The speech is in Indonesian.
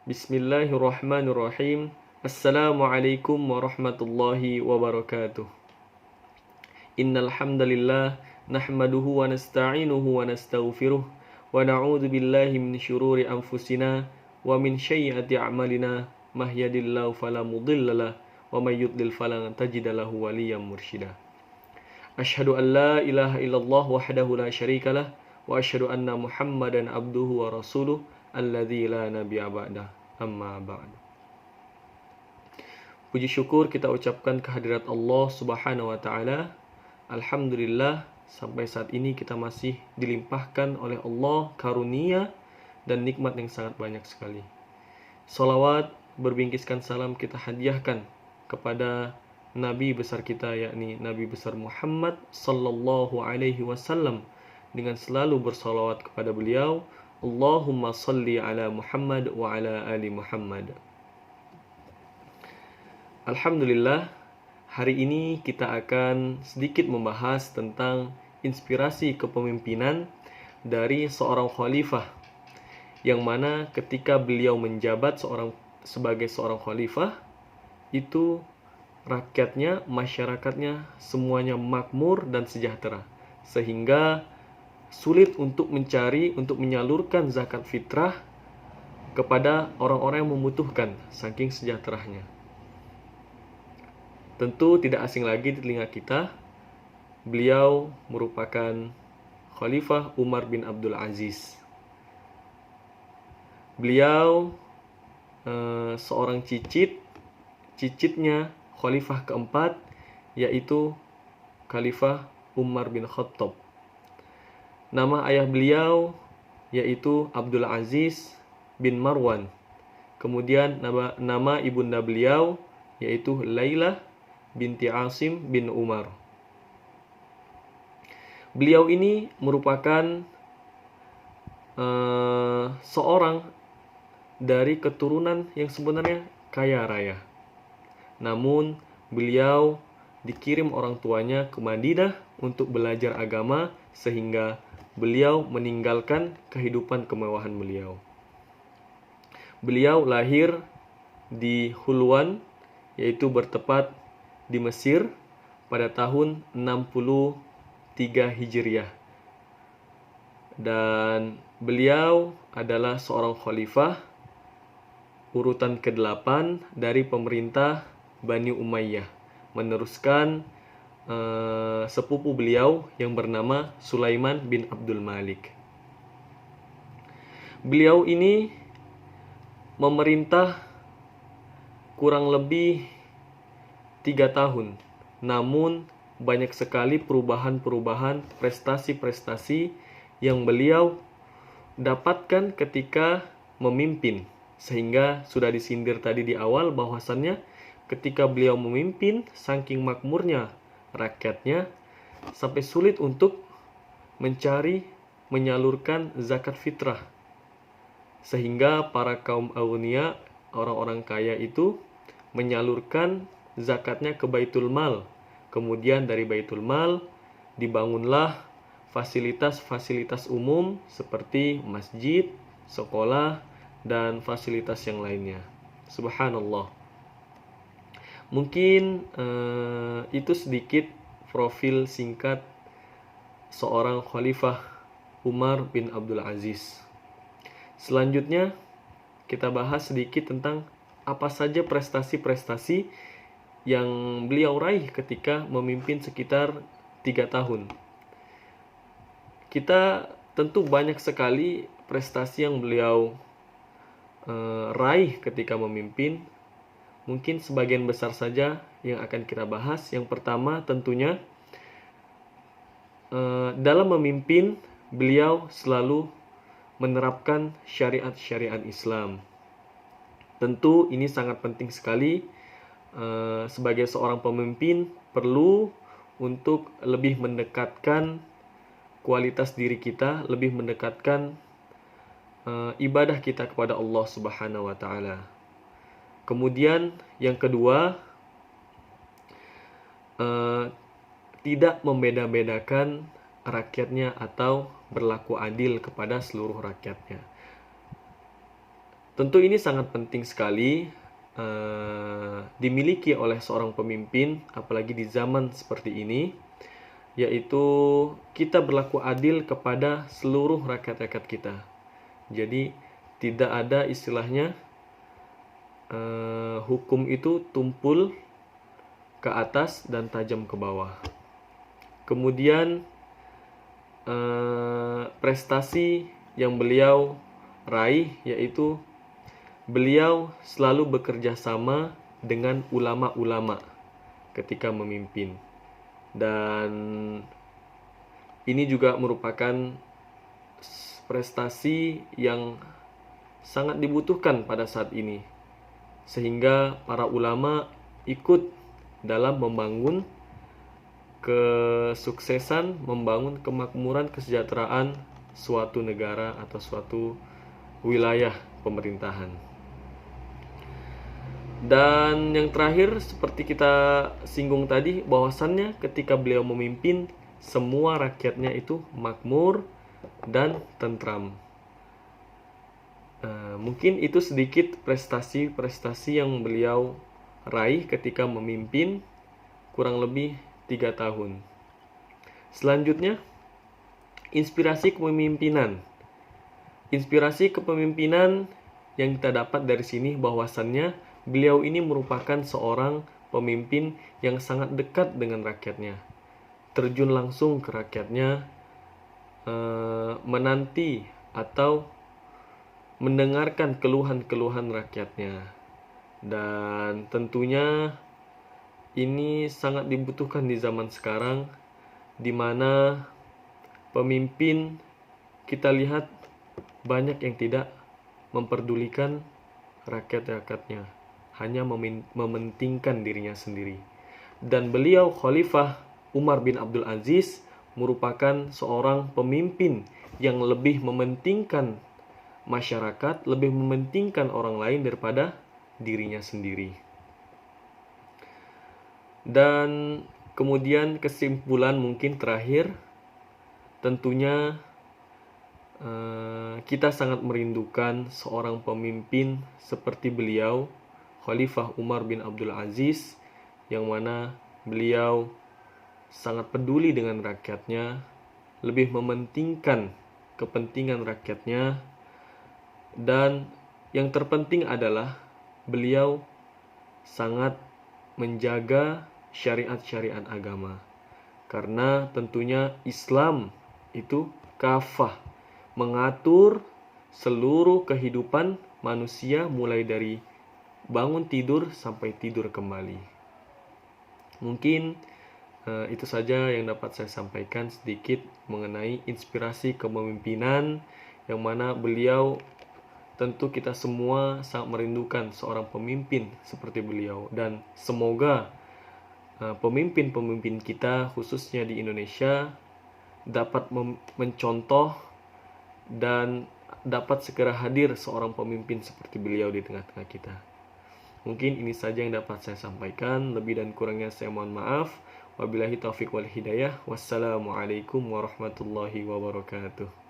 Bismillahirrahmanirrahim. Assalamualaikum warahmatullahi wabarakatuh. Innal hamdalillah nahmaduhu wa nasta'inuhu wa nastaghfiruh wa na'udzu billahi min syururi anfusina wa min sayyiati a'malina mahdihillahu fala mudhillalah wa may yudlil falan tajida lahu waliyyan mursyida. Asyhadu an la ilaha illallah wahdahu la syarikalah wa asyhadu anna Muhammadan abduhu wa rasuluh alladzi la nabiyya ba'dah. Amma ba'd. Puji syukur kita ucapkan kehadirat Allah Subhanahu wa taala. Alhamdulillah sampai saat ini kita masih dilimpahkan oleh Allah karunia dan nikmat yang sangat banyak sekali. Salawat berbingkiskan salam kita hadiahkan kepada Nabi besar kita, yakni Nabi besar Muhammad sallallahu alaihi wasallam, dengan selalu bersalawat kepada beliau. Allahumma salli ala Muhammad wa ala ali Muhammad. Alhamdulillah, hari ini kita akan sedikit membahas tentang inspirasi kepemimpinan dari seorang khalifah, yang mana ketika beliau menjabat sebagai seorang khalifah, itu rakyatnya, masyarakatnya semuanya makmur dan sejahtera, sehingga sulit untuk menyalurkan zakat fitrah kepada orang-orang yang membutuhkan, saking sejahteranya. Tentu tidak asing lagi di telinga kita, beliau merupakan Khalifah Umar bin Abdul Aziz. Beliau seorang cicitnya Khalifah keempat, yaitu Khalifah Umar bin Khattab. Nama ayah beliau yaitu Abdul Aziz bin Marwan. Kemudian nama ibunda beliau yaitu Lailah binti Asim bin Umar. Beliau ini merupakan seorang dari keturunan yang sebenarnya kaya raya. Namun beliau dikirim orang tuanya ke Madinah untuk belajar agama, sehingga beliau meninggalkan kehidupan kemewahan beliau. Beliau lahir di Hulwan, yaitu bertepat di Mesir pada tahun 63 Hijriah. Dan beliau adalah seorang khalifah urutan ke-8 dari pemerintah Bani Umayyah, meneruskan sepupu beliau yang bernama Sulaiman bin Abdul Malik. Beliau ini memerintah kurang lebih 3 tahun, namun banyak sekali perubahan-perubahan, prestasi-prestasi yang beliau dapatkan ketika memimpin, sehingga sudah disindir tadi di awal bahwasannya ketika beliau memimpin, saking makmurnya rakyatnya sampai sulit untuk menyalurkan zakat fitrah, sehingga para kaum awliya, orang-orang kaya itu menyalurkan zakatnya ke Baitul Mal. Kemudian dari Baitul Mal dibangunlah fasilitas-fasilitas umum seperti masjid, sekolah, dan fasilitas yang lainnya. Subhanallah. Mungkin itu sedikit profil singkat seorang Khalifah Umar bin Abdul Aziz. Selanjutnya kita bahas sedikit tentang apa saja prestasi-prestasi yang beliau raih ketika memimpin sekitar 3 tahun. Kita tentu banyak sekali prestasi yang beliau raih ketika memimpin. Mungkin sebagian besar saja yang akan kita bahas. Yang pertama tentunya dalam memimpin beliau selalu menerapkan syariat-syariat Islam. Tentu ini sangat penting sekali. Sebagai seorang pemimpin perlu untuk lebih mendekatkan kualitas diri kita, lebih mendekatkan ibadah kita kepada Allah Subhanahu wa taala. Kemudian yang kedua, tidak membeda-bedakan rakyatnya atau berlaku adil kepada seluruh rakyatnya. Tentu ini sangat penting sekali dimiliki oleh seorang pemimpin, apalagi di zaman seperti ini, yaitu kita berlaku adil kepada seluruh rakyat-rakyat kita. Jadi tidak ada istilahnya hukum itu tumpul ke atas dan tajam ke bawah. Kemudian prestasi yang beliau raih yaitu beliau selalu bekerja sama dengan ulama-ulama ketika memimpin. Dan ini juga merupakan prestasi yang sangat dibutuhkan pada saat ini. Sehingga para ulama ikut dalam membangun kesuksesan, membangun kemakmuran, kesejahteraan suatu negara atau suatu wilayah pemerintahan. Dan yang terakhir, seperti kita singgung tadi, bahwasannya ketika beliau memimpin, semua rakyatnya itu makmur dan tentram. Mungkin itu sedikit prestasi-prestasi yang beliau raih ketika memimpin kurang lebih 3 tahun. Selanjutnya, inspirasi kepemimpinan. Inspirasi kepemimpinan yang kita dapat dari sini bahwasannya beliau ini merupakan seorang pemimpin yang sangat dekat dengan rakyatnya. Terjun langsung ke rakyatnya, menanti atau mendengarkan keluhan-keluhan rakyatnya. Dan tentunya ini sangat dibutuhkan di zaman sekarang, di mana pemimpin kita lihat banyak yang tidak memperdulikan rakyat-rakyatnya, hanya mementingkan dirinya sendiri. Dan beliau Khalifah Umar bin Abdul Aziz merupakan seorang pemimpin yang lebih mementingkan masyarakat, lebih mementingkan orang lain daripada dirinya sendiri. Dan kemudian kesimpulan mungkin terakhir, tentunya kita sangat merindukan seorang pemimpin seperti beliau, Khalifah Umar bin Abdul Aziz, yang mana beliau sangat peduli dengan rakyatnya, lebih mementingkan kepentingan rakyatnya, dan yang terpenting adalah beliau sangat menjaga syariat-syariat agama. Karena tentunya Islam itu kafah, mengatur seluruh kehidupan manusia mulai dari bangun tidur sampai tidur kembali. Mungkin itu saja yang dapat saya sampaikan sedikit mengenai inspirasi kepemimpinan, yang mana beliau tentu kita semua sangat merindukan seorang pemimpin seperti beliau. Dan semoga pemimpin-pemimpin kita khususnya di Indonesia dapat mencontoh dan dapat segera hadir seorang pemimpin seperti beliau di tengah-tengah kita. Mungkin ini saja yang dapat saya sampaikan. Lebih dan kurangnya saya mohon maaf. Wabillahi taufiq wal hidayah. Wassalamualaikum warahmatullahi wabarakatuh.